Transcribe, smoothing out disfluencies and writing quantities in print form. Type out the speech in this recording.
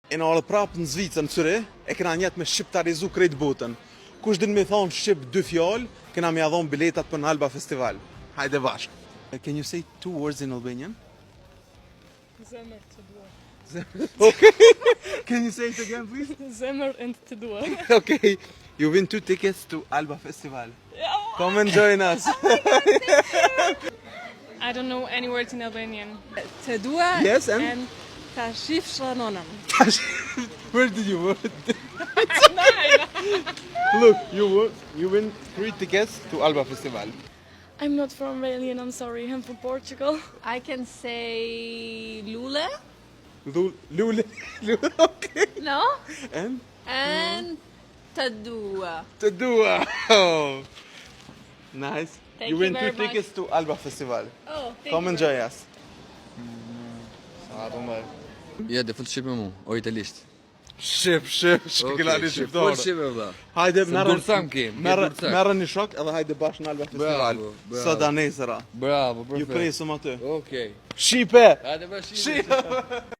E në arë prapë në Zvicër në Cyre, e kena njetë me shqiptarizu krejt botën. Kush din me thonë shqip 2 fjallë, kena me adhon biletat për në Alba Festival. Hajde bashkë. Can you say 2 words in Albanian? Zemër të dua. Okay. Can you say it again, please? Zemër and të dua. Okay. You win 2 tickets to Alba Festival. Come and join us. I don't know any words in Albanian. Të dua Yes, and? ta shifsha nonën. Where did you work? Look, you win 3 tickets to Alba Festival. I'm not from Albania, I'm sorry, I'm from Portugal. I can say lule, Lule. Okay. no? And? Të dua. Të dua. Oh. Nice. Thank You you win very 2 much. tickets to Alba Festival. Oh, thank Come you enjoy us. Sa do më. Ja, dhe fut shqip me mu, o italisht. Shqip, shqiptari shqiptar. Fut shqip e vëlla. Hajde Se durcam kem, ke durcam. merë një shok edhe hajde bashkë në Alba Festival. Bravo. Sot anesëra. Bravo, Ju perfekt. presim aty. Okej. Shqipe! Hajde bashkë.